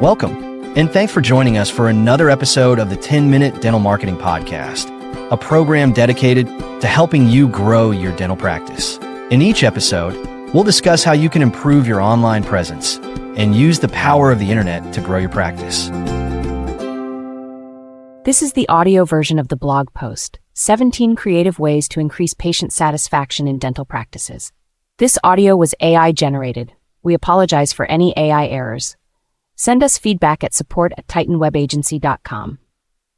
Welcome, and thanks for joining us for another episode of the 10-Minute Dental Marketing Podcast, a program dedicated to helping you grow your dental practice. In each episode, we'll discuss how you can improve your online presence and use the power of the internet to grow your practice. This is the audio version of the blog post, 17 Creative Ways to Increase Patient Satisfaction in Dental Practices. This audio was AI generated. We apologize for any AI errors. Send us feedback at support@titanwebagency.com.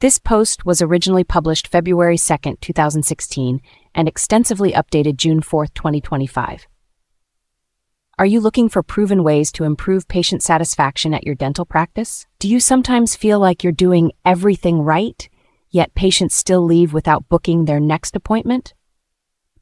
This post was originally published February 2nd, 2016, and extensively updated June 4th, 2025. Are you looking for proven ways to improve patient satisfaction at your dental practice? Do you sometimes feel like you're doing everything right, yet patients still leave without booking their next appointment?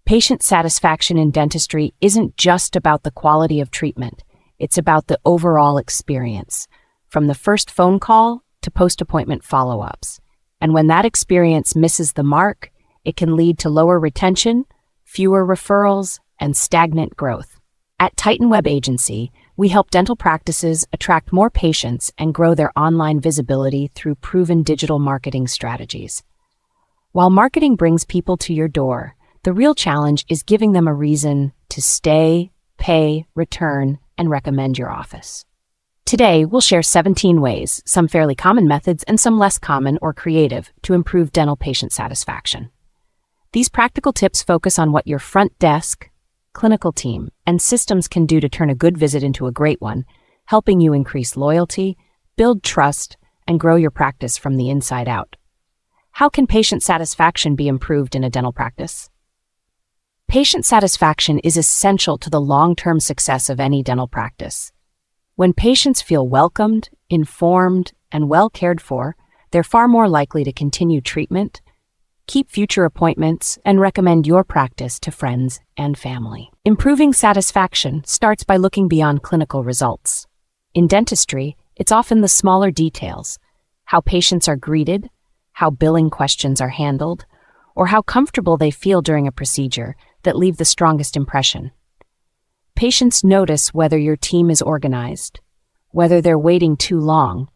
Patient satisfaction in dentistry isn't just about the quality of treatment. It's about the overall experience, from the first phone call to post-appointment follow-ups. And when that experience misses the mark, it can lead to lower retention, fewer referrals, and stagnant growth. At Titan Web Agency, we help dental practices attract more patients and grow their online visibility through proven digital marketing strategies. While marketing brings people to your door, the real challenge is giving them a reason to stay, pay, return, and recommend your office. Today, we'll share 17 ways, some fairly common methods and some less common or creative, to improve dental patient satisfaction. These practical tips focus on what your front desk, clinical team, and systems can do to turn a good visit into a great one, helping you increase loyalty, build trust, and grow your practice from the inside out. How can patient satisfaction be improved in a dental practice? Patient satisfaction is essential to the long-term success of any dental practice. When patients feel welcomed, informed, and well cared for, they're far more likely to continue treatment, keep future appointments, and recommend your practice to friends and family. Improving satisfaction starts by looking beyond clinical results. In dentistry, it's often the smaller details: how patients are greeted, how billing questions are handled, or how comfortable they feel during a procedure that leave the strongest impression. Patients notice whether your team is organized, whether they're waiting too long,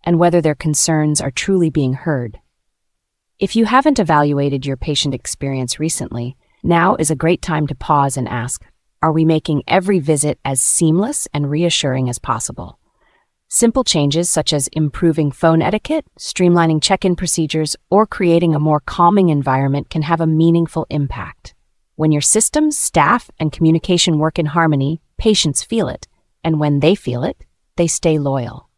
and whether their concerns are truly being heard. If you haven't evaluated your patient experience recently, now is a great time to pause and ask, are we making every visit as seamless and reassuring as possible? Simple changes such as improving phone etiquette, streamlining check-in procedures, or creating a more calming environment can have a meaningful impact. When your systems, staff, and communication work in harmony, patients feel it, and when they feel it, they stay loyal.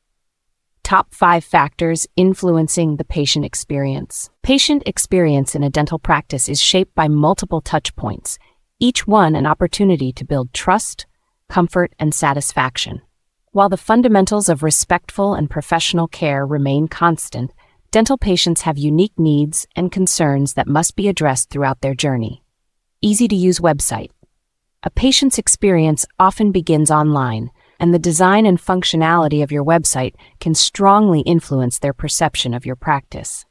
Top 5 factors influencing the patient experience. Patient experience in a dental practice is shaped by multiple touch points, each one an opportunity to build trust, comfort, and satisfaction. While the fundamentals of respectful and professional care remain constant, dental patients have unique needs and concerns that must be addressed throughout their journey. Easy-to-use website. A patient's experience often begins online, and the design and functionality of your website can strongly influence their perception of your practice.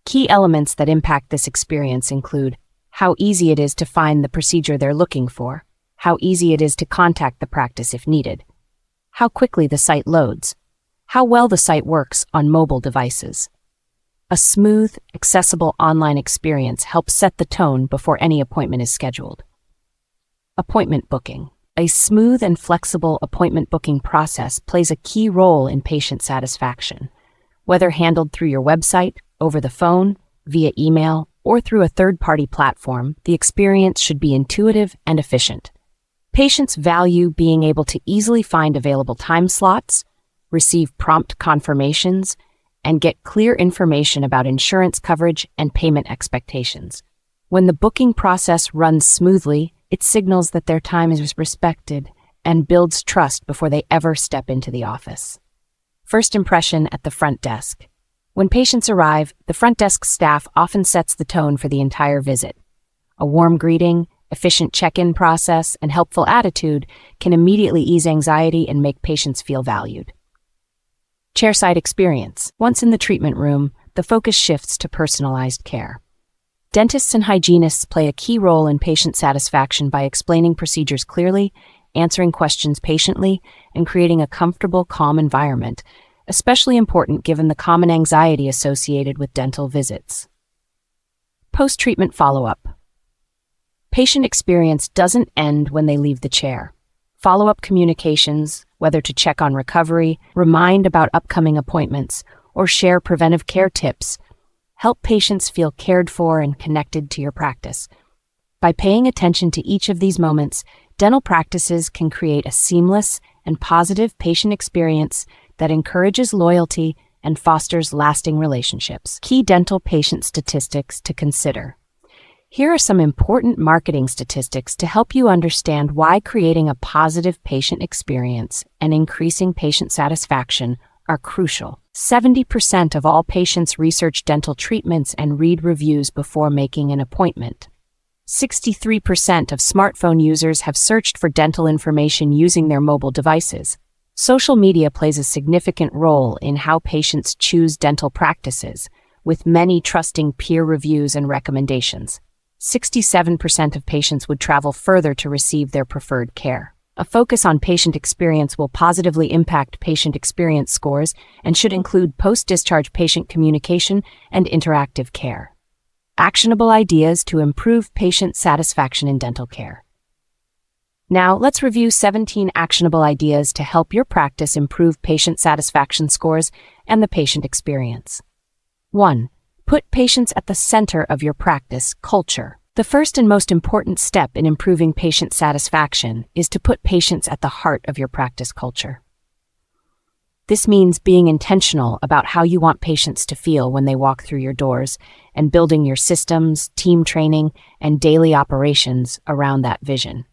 Key elements that impact this experience include how easy it is to find the procedure they're looking for, how easy it is to contact the practice if needed, how quickly the site loads, how well the site works on mobile devices. A smooth, accessible online experience helps set the tone before any appointment is scheduled. Appointment booking. A smooth and flexible appointment booking process plays a key role in patient satisfaction. Whether handled through your website, over the phone, via email, or through a third-party platform, the experience should be intuitive and efficient. Patients value being able to easily find available time slots, receive prompt confirmations, and get clear information about insurance coverage and payment expectations. When the booking process runs smoothly, it signals that their time is respected and builds trust before they ever step into the office. First impression at the front desk. When patients arrive, the front desk staff often sets the tone for the entire visit. A warm greeting, efficient check-in process, and helpful attitude can immediately ease anxiety and make patients feel valued. Chairside experience. Once in the treatment room, the focus shifts to personalized care. Dentists and hygienists play a key role in patient satisfaction by explaining procedures clearly, answering questions patiently, and creating a comfortable, calm environment especially important given the common anxiety associated with dental visits. Post-treatment follow-up. Patient experience doesn't end when they leave the chair. Follow-up communications, whether to check on recovery, remind about upcoming appointments, or share preventive care tips, help patients feel cared for and connected to your practice. By paying attention to each of these moments, dental practices can create a seamless and positive patient experience that encourages loyalty and fosters lasting relationships. Key dental patient statistics to consider. Here are some important marketing statistics to help you understand why creating a positive patient experience and increasing patient satisfaction are crucial. 70% of all patients research dental treatments and read reviews before making an appointment. 63% of smartphone users have searched for dental information using their mobile devices. Social media plays a significant role in how patients choose dental practices, with many trusting peer reviews and recommendations. 67% of patients would travel further to receive their preferred care. A focus on patient experience will positively impact patient experience scores and should include post-discharge patient communication and interactive care. Actionable ideas to improve patient satisfaction in dental care. Now, let's review 17 actionable ideas to help your practice improve patient satisfaction scores and the patient experience. 1. Put patients at the center of your practice culture. The first and most important step in improving patient satisfaction is to put patients at the heart of your practice culture. This means being intentional about how you want patients to feel when they walk through your doors and building your systems, team training, and daily operations around that vision.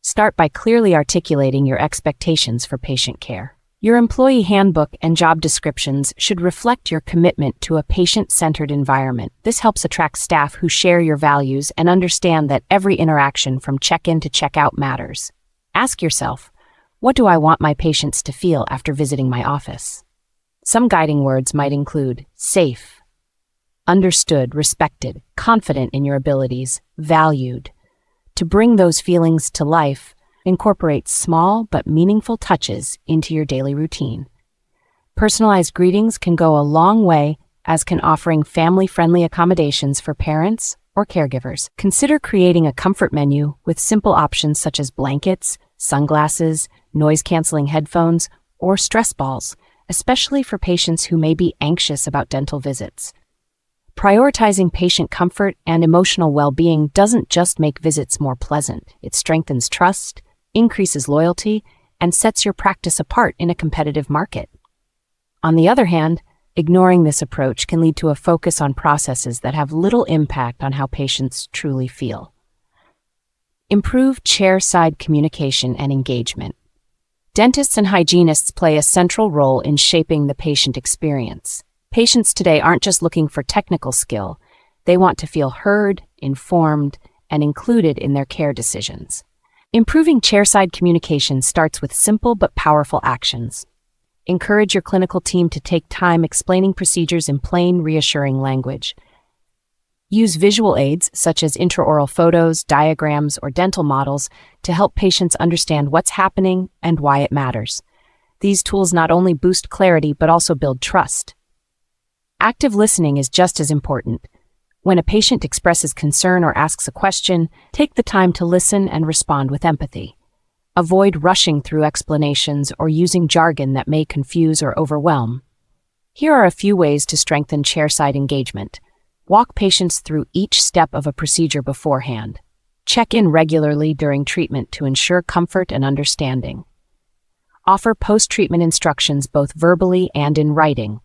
Start by clearly articulating your expectations for patient care. Your employee handbook and job descriptions should reflect your commitment to a patient-centered environment. This helps attract staff who share your values and understand that every interaction from check-in to check-out matters. Ask yourself, what do I want my patients to feel after visiting my office? Some guiding words might include safe, understood, respected, confident in your abilities, valued. To bring those feelings to life, incorporate small but meaningful touches into your daily routine. Personalized greetings can go a long way, as can offering family-friendly accommodations for parents or caregivers. Consider creating a comfort menu with simple options such as blankets, sunglasses, noise-canceling headphones, or stress balls, especially for patients who may be anxious about dental visits. Prioritizing patient comfort and emotional well-being doesn't just make visits more pleasant, it strengthens trust, increases loyalty, and sets your practice apart in a competitive market. On the other hand, ignoring this approach can lead to a focus on processes that have little impact on how patients truly feel. Improve chair-side communication and engagement. Dentists and hygienists play a central role in shaping the patient experience. Patients today aren't just looking for technical skill, they want to feel heard, informed, and included in their care decisions. Improving chairside communication starts with simple but powerful actions. Encourage your clinical team to take time explaining procedures in plain, reassuring language. Use visual aids such as intraoral photos, diagrams, or dental models to help patients understand what's happening and why it matters. These tools not only boost clarity but also build trust. Active listening is just as important. When a patient expresses concern or asks a question, take the time to listen and respond with empathy. Avoid rushing through explanations or using jargon that may confuse or overwhelm. Here are a few ways to strengthen chairside engagement. Walk patients through each step of a procedure beforehand. Check in regularly during treatment to ensure comfort and understanding. Offer post-treatment instructions both verbally and in writing.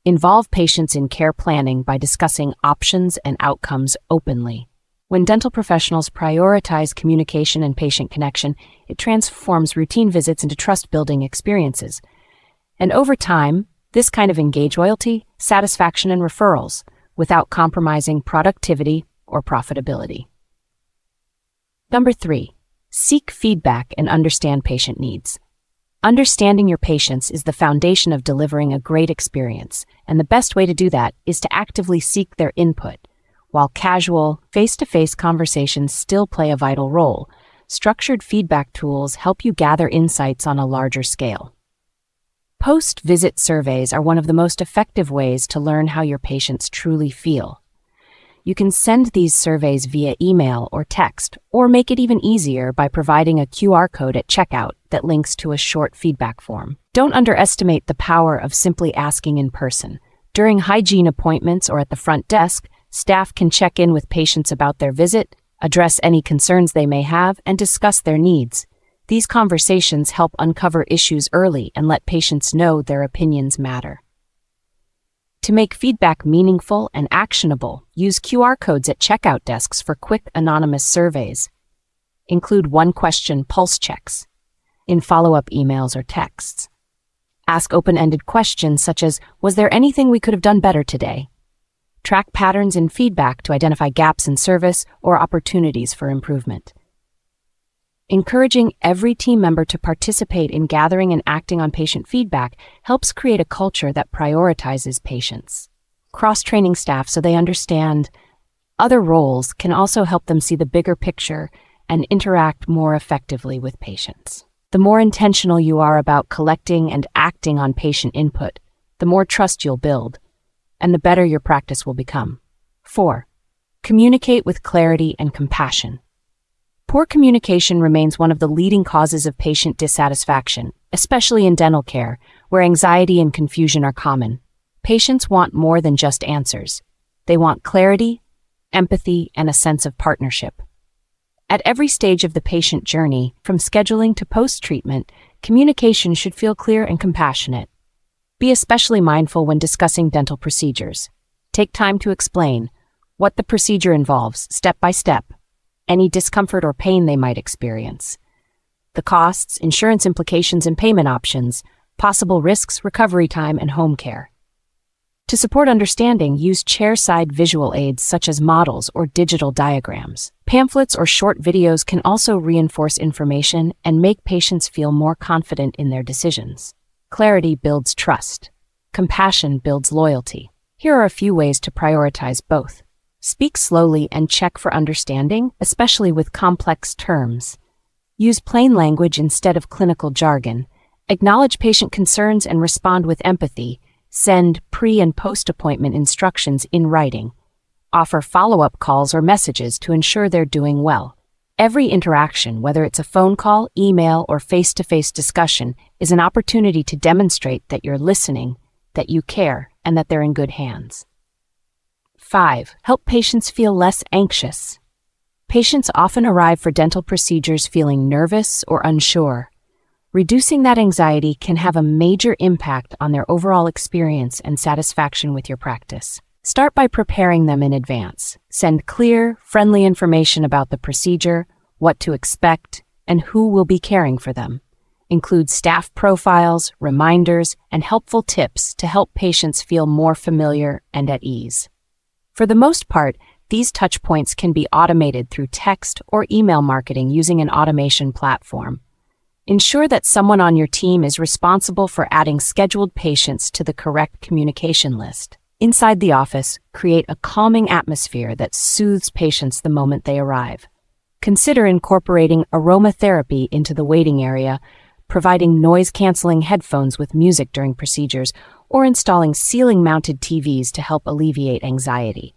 Involve patients in care planning by discussing options and outcomes openly. When dental professionals prioritize communication and patient connection, it transforms routine visits into trust-building experiences. And over time, this kind of engage loyalty, satisfaction, and referrals without compromising productivity or profitability. Number 3, seek feedback and understand patient needs. Understanding your patients is the foundation of delivering a great experience, and the best way to do that is to actively seek their input. While casual, face-to-face conversations still play a vital role, structured feedback tools help you gather insights on a larger scale. Post-visit surveys are one of the most effective ways to learn how your patients truly feel. You can send these surveys via email or text, or make it even easier by providing a QR code at checkout that links to a short feedback form. Don't underestimate the power of simply asking in person. During hygiene appointments or at the front desk, staff can check in with patients about their visit, address any concerns they may have, and discuss their needs. These conversations help uncover issues early and let patients know their opinions matter. To make feedback meaningful and actionable, use QR codes at checkout desks for quick anonymous surveys. Include one-question pulse checks in follow-up emails or texts. Ask open-ended questions such as, "Was there anything we could have done better today?" Track patterns in feedback to identify gaps in service or opportunities for improvement. Encouraging every team member to participate in gathering and acting on patient feedback helps create a culture that prioritizes patients. Cross-training staff so they understand other roles can also help them see the bigger picture and interact more effectively with patients. The more intentional you are about collecting and acting on patient input, the more trust you'll build, and the better your practice will become. 4. Communicate with clarity and compassion. Poor communication remains one of the leading causes of patient dissatisfaction, especially in dental care, where anxiety and confusion are common. Patients want more than just answers. They want clarity, empathy, and a sense of partnership. At every stage of the patient journey, from scheduling to post-treatment, communication should feel clear and compassionate. Be especially mindful when discussing dental procedures. Take time to explain what the procedure involves, step by step, any discomfort or pain they might experience, the costs, insurance implications and payment options, possible risks, recovery time, and home care. To support understanding, use chair-side visual aids such as models or digital diagrams. Pamphlets or short videos can also reinforce information and make patients feel more confident in their decisions. Clarity builds trust. Compassion builds loyalty. Here are a few ways to prioritize both. Speak slowly and check for understanding, especially with complex terms. Use plain language instead of clinical jargon. Acknowledge patient concerns and respond with empathy. Send pre- and post-appointment instructions in writing. Offer follow-up calls or messages to ensure they're doing well. Every interaction, whether it's a phone call, email, or face-to-face discussion, is an opportunity to demonstrate that you're listening, that you care, and that they're in good hands. 5. Help patients feel less anxious. Patients often arrive for dental procedures feeling nervous or unsure. Reducing that anxiety can have a major impact on their overall experience and satisfaction with your practice. Start by preparing them in advance. Send clear, friendly information about the procedure, what to expect, and who will be caring for them. Include staff profiles, reminders, and helpful tips to help patients feel more familiar and at ease. For the most part, these touchpoints can be automated through text or email marketing using an automation platform. Ensure that someone on your team is responsible for adding scheduled patients to the correct communication list. Inside the office, create a calming atmosphere that soothes patients the moment they arrive. Consider incorporating aromatherapy into the waiting area, providing noise-canceling headphones with music during procedures, or installing ceiling-mounted TVs to help alleviate anxiety.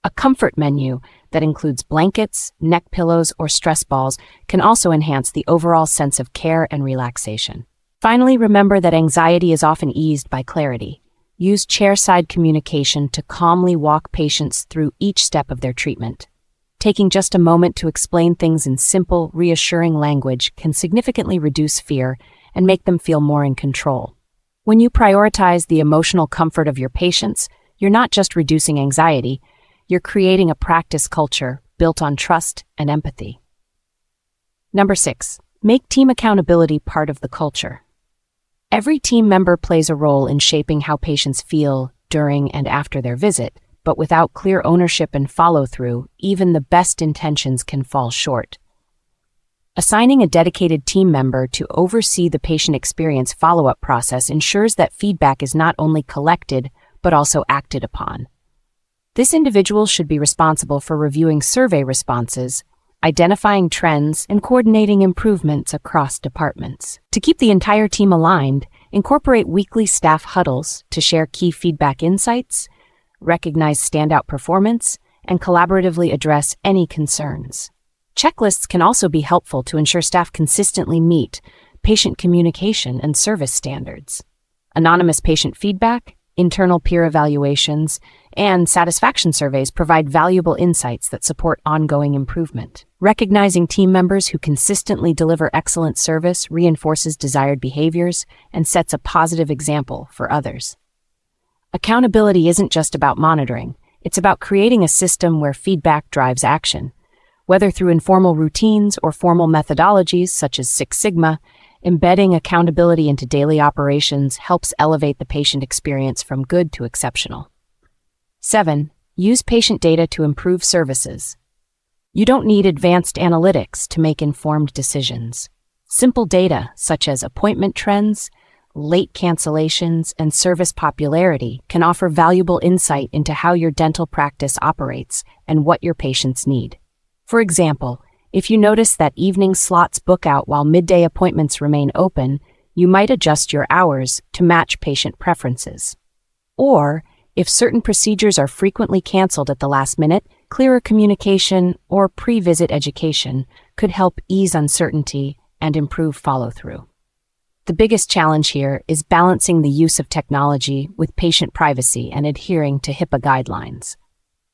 A comfort menu that includes blankets, neck pillows, or stress balls can also enhance the overall sense of care and relaxation. Finally, remember that anxiety is often eased by clarity. Use chair-side communication to calmly walk patients through each step of their treatment. Taking just a moment to explain things in simple, reassuring language can significantly reduce fear and make them feel more in control. When you prioritize the emotional comfort of your patients, you're not just reducing anxiety, you're creating a practice culture built on trust and empathy. Number 6, make team accountability part of the culture. Every team member plays a role in shaping how patients feel during and after their visit, but without clear ownership and follow-through, even the best intentions can fall short. Assigning a dedicated team member to oversee the patient experience follow-up process ensures that feedback is not only collected, but also acted upon. This individual should be responsible for reviewing survey responses, identifying trends, and coordinating improvements across departments. To keep the entire team aligned, Incorporate weekly staff huddles to share key feedback insights, recognize standout performance, and collaboratively address any concerns. Checklists can also be helpful to ensure staff consistently meet patient communication and service standards. Anonymous patient feedback, internal peer evaluations, and satisfaction surveys provide valuable insights that support ongoing improvement. Recognizing team members who consistently deliver excellent service reinforces desired behaviors and sets a positive example for others. Accountability isn't just about monitoring, it's about creating a system where feedback drives action. Whether through informal routines or formal methodologies such as Six Sigma, embedding accountability into daily operations helps elevate the patient experience from good to exceptional. 7. Use patient data to improve services. You don't need advanced analytics to make informed decisions. Simple data, such as appointment trends, late cancellations, and service popularity, can offer valuable insight into how your dental practice operates and what your patients need. For example, if you notice that evening slots book out while midday appointments remain open, you might adjust your hours to match patient preferences. Or, if certain procedures are frequently canceled at the last minute, clearer communication or pre-visit education could help ease uncertainty and improve follow-through. The biggest challenge here is balancing the use of technology with patient privacy and adhering to HIPAA guidelines.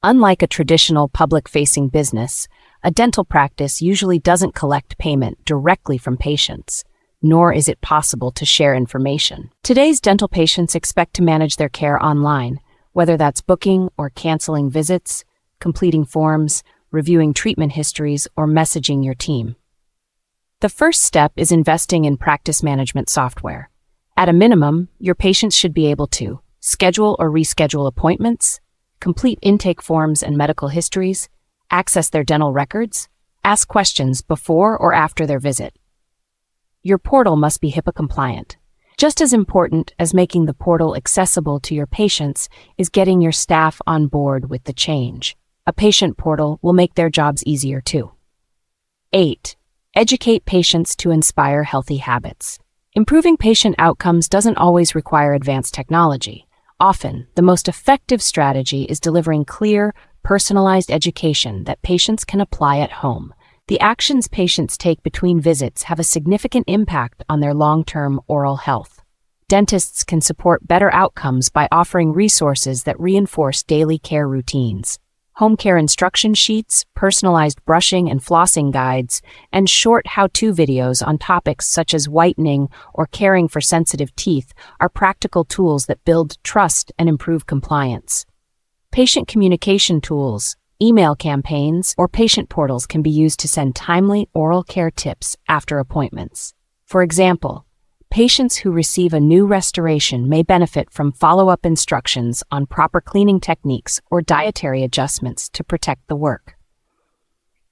Unlike a traditional public-facing business, a dental practice usually doesn't collect payment directly from patients, nor is it possible to share information. Today's dental patients expect to manage their care online, whether that's booking or canceling visits, completing forms, reviewing treatment histories, or messaging your team. The first step is investing in practice management software. At a minimum, your patients should be able to schedule or reschedule appointments, complete intake forms and medical histories, access their dental records, ask questions before or after their visit. Your portal must be HIPAA compliant. Just as important as making the portal accessible to your patients is getting your staff on board with the change. A patient portal will make their jobs easier too. 8. Educate patients to inspire healthy habits. Improving patient outcomes doesn't always require advanced technology. Often, the most effective strategy is delivering clear, personalized education that patients can apply at home. The actions patients take between visits have a significant impact on their long-term oral health. Dentists can support better outcomes by offering resources that reinforce daily care routines. Home care instruction sheets, personalized brushing and flossing guides, and short how-to videos on topics such as whitening or caring for sensitive teeth are practical tools that build trust and improve compliance. Patient communication tools, email campaigns, or patient portals can be used to send timely oral care tips after appointments. For example, patients who receive a new restoration may benefit from follow-up instructions on proper cleaning techniques or dietary adjustments to protect the work.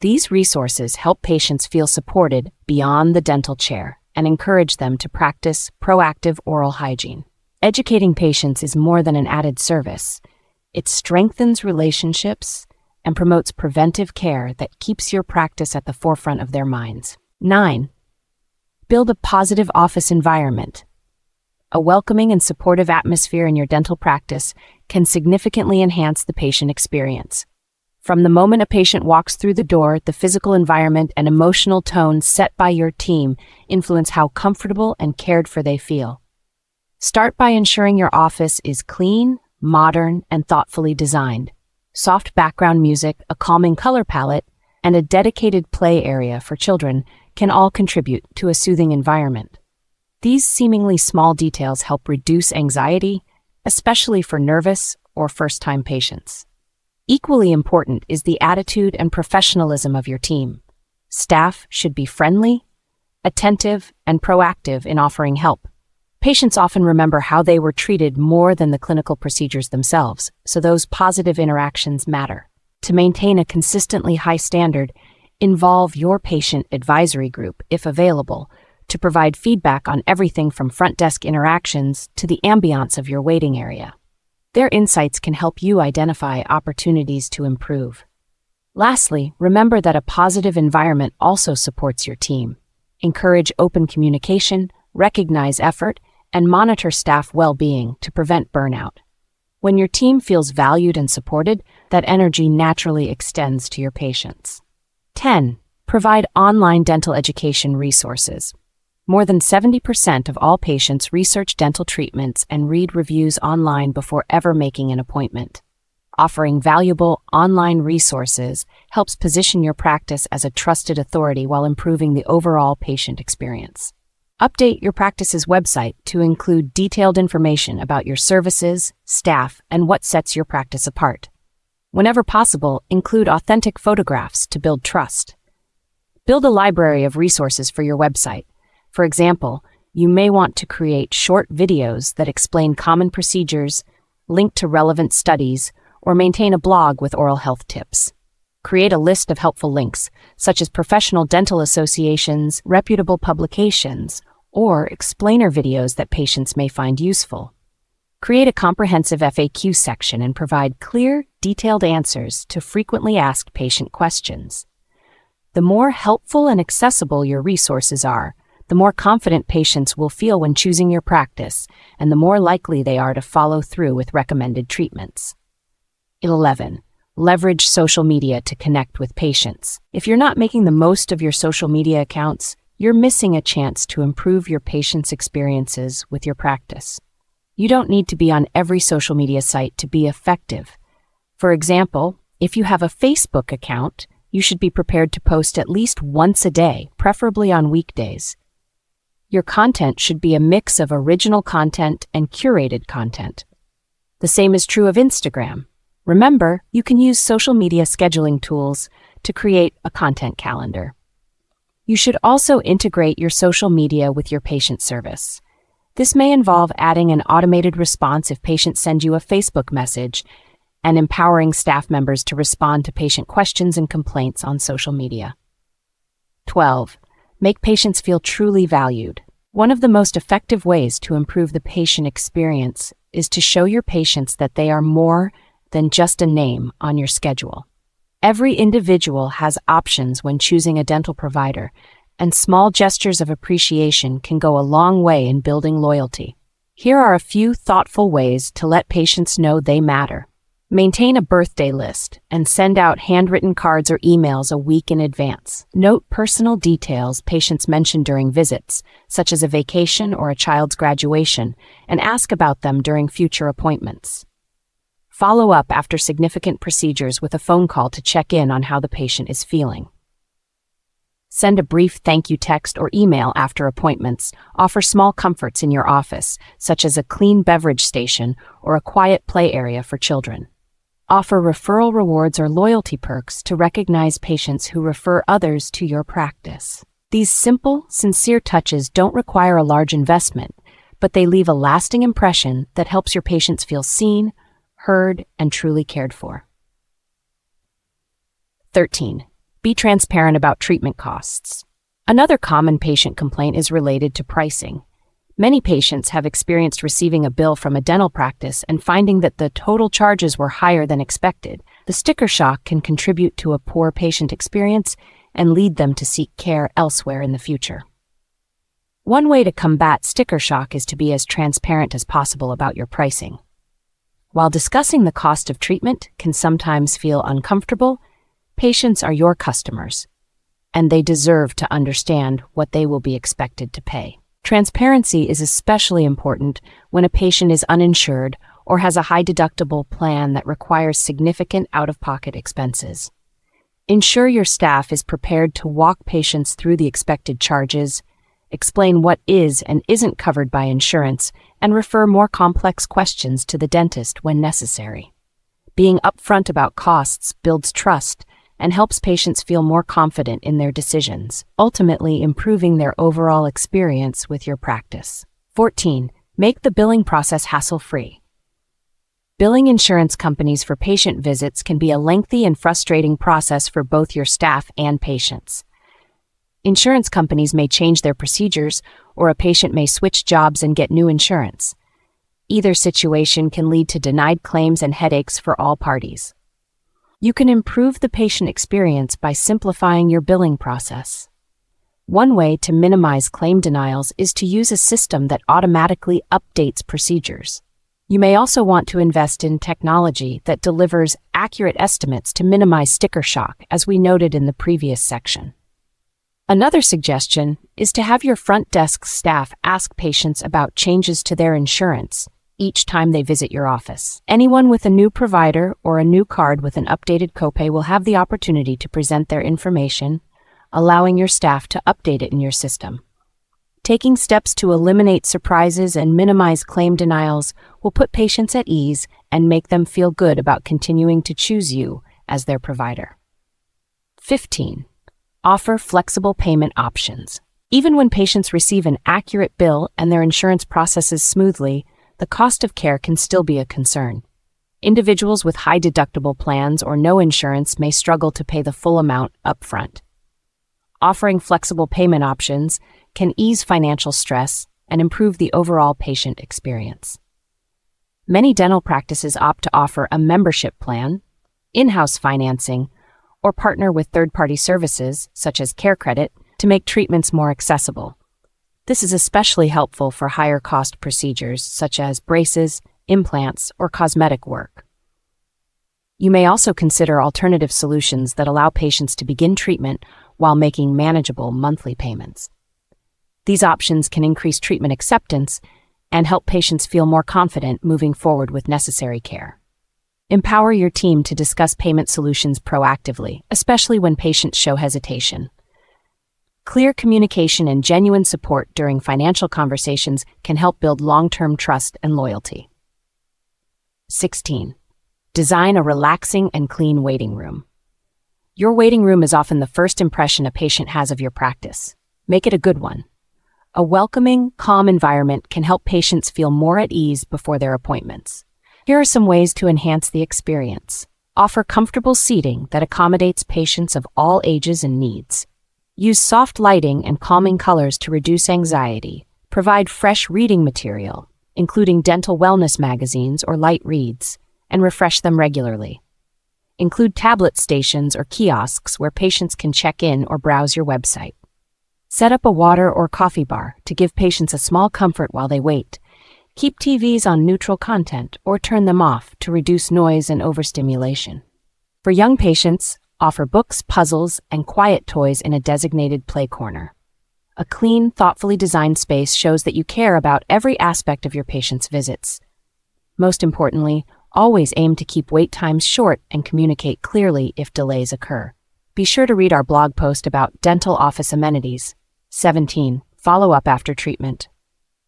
These resources help patients feel supported beyond the dental chair and encourage them to practice proactive oral hygiene. Educating patients is more than an added service. It strengthens relationships and promotes preventive care that keeps your practice at the forefront of their minds. 9. Build a positive office environment. A welcoming and supportive atmosphere in your dental practice can significantly enhance the patient experience. From the moment a patient walks through the door, the physical environment and emotional tone set by your team influence how comfortable and cared for they feel. Start by ensuring your office is clean, modern, and thoughtfully designed. Soft background music, a calming color palette, and a dedicated play area for children can all contribute to a soothing environment. These seemingly small details help reduce anxiety, especially for nervous or first-time patients. Equally important is the attitude and professionalism of your team. Staff should be friendly, attentive, and proactive in offering help. Patients often remember how they were treated more than the clinical procedures themselves, so those positive interactions matter. To maintain a consistently high standard, involve your patient advisory group, if available, to provide feedback on everything from front desk interactions to the ambiance of your waiting area. Their insights can help you identify opportunities to improve. Lastly, remember that a positive environment also supports your team. Encourage open communication, recognize effort, and monitor staff well-being to prevent burnout. When your team feels valued and supported, that energy naturally extends to your patients. 10. Provide online dental education resources. More than 70% of all patients research dental treatments and read reviews online before ever making an appointment. Offering valuable online resources helps position your practice as a trusted authority while improving the overall patient experience. Update your practice's website to include detailed information about your services, staff, and what sets your practice apart. Whenever possible, include authentic photographs to build trust. Build a library of resources for your website. For example, you may want to create short videos that explain common procedures, link to relevant studies, or maintain a blog with oral health tips. Create a list of helpful links, such as professional dental associations, reputable publications, or explainer videos that patients may find useful. Create a comprehensive FAQ section and provide clear, detailed answers to frequently asked patient questions. The more helpful and accessible your resources are, the more confident patients will feel when choosing your practice, and the more likely they are to follow through with recommended treatments. 11. Leverage social media to connect with patients. If you're not making the most of your social media accounts, you're missing a chance to improve your patients' experiences with your practice. You don't need to be on every social media site to be effective. For example, if you have a Facebook account, you should be prepared to post at least once a day, preferably on weekdays. Your content should be a mix of original content and curated content. The same is true of Instagram. Remember, you can use social media scheduling tools to create a content calendar. You should also integrate your social media with your patient service. This may involve adding an automated response if patients send you a Facebook message and empowering staff members to respond to patient questions and complaints on social media. 12. Make patients feel truly valued. One of the most effective ways to improve the patient experience is to show your patients that they are more than just a name on your schedule. Every individual has options when choosing a dental provider, and small gestures of appreciation can go a long way in building loyalty. Here are a few thoughtful ways to let patients know they matter. Maintain a birthday list and send out handwritten cards or emails a week in advance. Note personal details patients mention during visits, such as a vacation or a child's graduation, and ask about them during future appointments. Follow up after significant procedures with a phone call to check in on how the patient is feeling. Send a brief thank you text or email after appointments. Offer small comforts in your office, such as a clean beverage station or a quiet play area for children. Offer referral rewards or loyalty perks to recognize patients who refer others to your practice. These simple, sincere touches don't require a large investment, but they leave a lasting impression that helps your patients feel seen, heard, and truly cared for. 13. Be transparent about treatment costs. Another common patient complaint is related to pricing. Many patients have experienced receiving a bill from a dental practice and finding that the total charges were higher than expected. The sticker shock can contribute to a poor patient experience and lead them to seek care elsewhere in the future. One way to combat sticker shock is to be as transparent as possible about your pricing. While discussing the cost of treatment can sometimes feel uncomfortable, patients are your customers, and they deserve to understand what they will be expected to pay. Transparency is especially important when a patient is uninsured or has a high-deductible plan that requires significant out-of-pocket expenses. Ensure your staff is prepared to walk patients through the expected charges, explain what is and isn't covered by insurance, and refer more complex questions to the dentist when necessary. Being upfront about costs builds trust and helps patients feel more confident in their decisions, ultimately improving their overall experience with your practice. 14. Make the billing process hassle-free. Billing insurance companies for patient visits can be a lengthy and frustrating process for both your staff and patients. Insurance companies may change their procedures, or a patient may switch jobs and get new insurance. Either situation can lead to denied claims and headaches for all parties. You can improve the patient experience by simplifying your billing process. One way to minimize claim denials is to use a system that automatically updates procedures. You may also want to invest in technology that delivers accurate estimates to minimize sticker shock, as we noted in the previous section. Another suggestion is to have your front desk staff ask patients about changes to their insurance each time they visit your office. Anyone with a new provider or a new card with an updated copay will have the opportunity to present their information, allowing your staff to update it in your system. Taking steps to eliminate surprises and minimize claim denials will put patients at ease and make them feel good about continuing to choose you as their provider. 15. Offer flexible payment options. Even when patients receive an accurate bill and their insurance processes smoothly, the cost of care can still be a concern. Individuals with high deductible plans or no insurance may struggle to pay the full amount upfront. Offering flexible payment options can ease financial stress and improve the overall patient experience. Many dental practices opt to offer a membership plan, in-house financing, or partner with third-party services, such as Care Credit, to make treatments more accessible. This is especially helpful for higher-cost procedures, such as braces, implants, or cosmetic work. You may also consider alternative solutions that allow patients to begin treatment while making manageable monthly payments. These options can increase treatment acceptance and help patients feel more confident moving forward with necessary care. Empower your team to discuss payment solutions proactively, especially when patients show hesitation. Clear communication and genuine support during financial conversations can help build long-term trust and loyalty. 16. Design a relaxing and clean waiting room. Your waiting room is often the first impression a patient has of your practice. Make it a good one. A welcoming, calm environment can help patients feel more at ease before their appointments. Here are some ways to enhance the experience. Offer comfortable seating that accommodates patients of all ages and needs. Use soft lighting and calming colors to reduce anxiety. Provide fresh reading material, including dental wellness magazines or light reads, and refresh them regularly. Include tablet stations or kiosks where patients can check in or browse your website. Set up a water or coffee bar to give patients a small comfort while they wait. Keep TVs on neutral content or turn them off to reduce noise and overstimulation. For young patients, offer books, puzzles, and quiet toys in a designated play corner. A clean, thoughtfully designed space shows that you care about every aspect of your patient's visits. Most importantly, always aim to keep wait times short and communicate clearly if delays occur. Be sure to read our blog post about dental office amenities. 17. Follow up after treatment.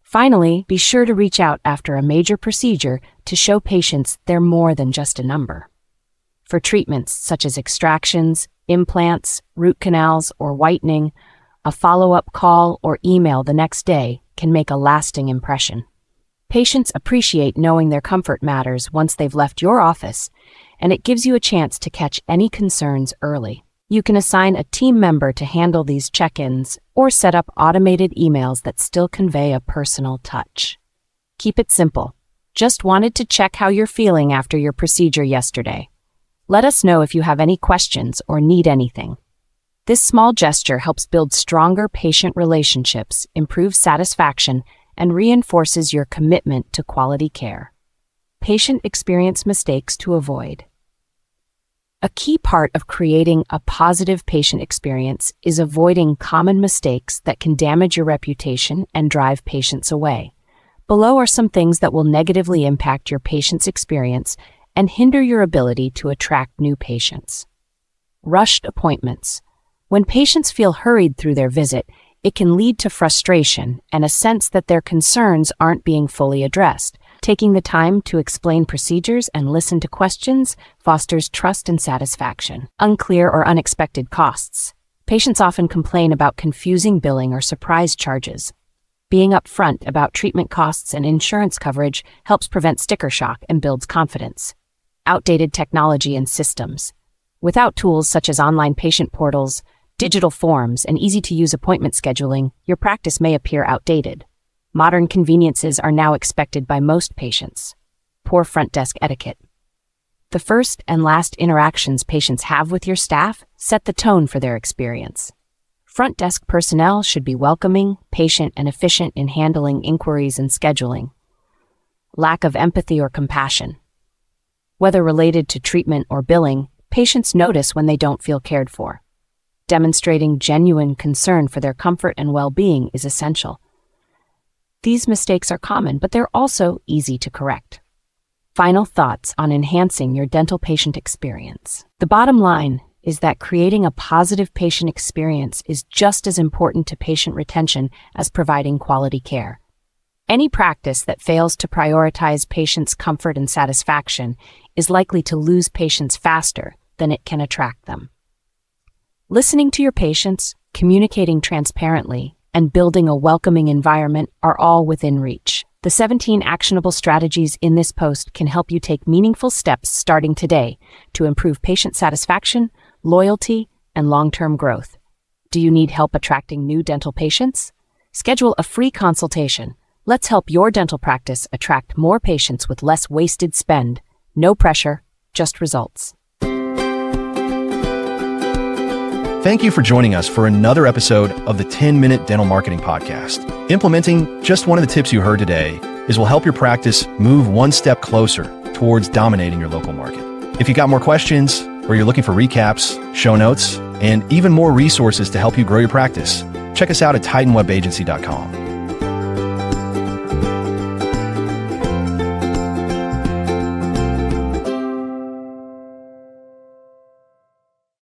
Finally, be sure to reach out after a major procedure to show patients they're more than just a number. For treatments such as extractions, implants, root canals, or whitening, a follow-up call or email the next day can make a lasting impression. Patients appreciate knowing their comfort matters once they've left your office, and it gives you a chance to catch any concerns early. You can assign a team member to handle these check-ins or set up automated emails that still convey a personal touch. Keep it simple. Just wanted to check how you're feeling after your procedure yesterday. Let us know if you have any questions or need anything. This small gesture helps build stronger patient relationships, improves satisfaction, and reinforces your commitment to quality care. Patient experience mistakes to avoid. A key part of creating a positive patient experience is avoiding common mistakes that can damage your reputation and drive patients away. Below are some things that will negatively impact your patient's experience and hinder your ability to attract new patients. Rushed appointments. When patients feel hurried through their visit, it can lead to frustration and a sense that their concerns aren't being fully addressed. Taking the time to explain procedures and listen to questions fosters trust and satisfaction. Unclear or unexpected costs. Patients often complain about confusing billing or surprise charges. Being upfront about treatment costs and insurance coverage helps prevent sticker shock and builds confidence. Outdated technology and systems. Without tools such as online patient portals, digital forms, and easy-to-use appointment scheduling, your practice may appear outdated. Modern conveniences are now expected by most patients. Poor front desk etiquette. The first and last interactions patients have with your staff set the tone for their experience. Front desk personnel should be welcoming, patient, and efficient in handling inquiries and scheduling. Lack of empathy or compassion. Whether related to treatment or billing, patients notice when they don't feel cared for. Demonstrating genuine concern for their comfort and well-being is essential. These mistakes are common, but they're also easy to correct. Final thoughts on enhancing your dental patient experience. The bottom line is that creating a positive patient experience is just as important to patient retention as providing quality care. Any practice that fails to prioritize patients' comfort and satisfaction is likely to lose patients faster than it can attract them. Listening to your patients, communicating transparently, and building a welcoming environment are all within reach. The 17 actionable strategies in this post can help you take meaningful steps starting today to improve patient satisfaction, loyalty, and long-term growth. Do you need help attracting new dental patients? Schedule a free consultation. Let's help your dental practice attract more patients with less wasted spend. No pressure, just results. Thank you for joining us for another episode of the 10-Minute Dental Marketing Podcast. Implementing just one of the tips you heard today will help your practice move one step closer towards dominating your local market. If you got more questions, or you're looking for recaps, show notes, and even more resources to help you grow your practice, check us out at titanwebagency.com.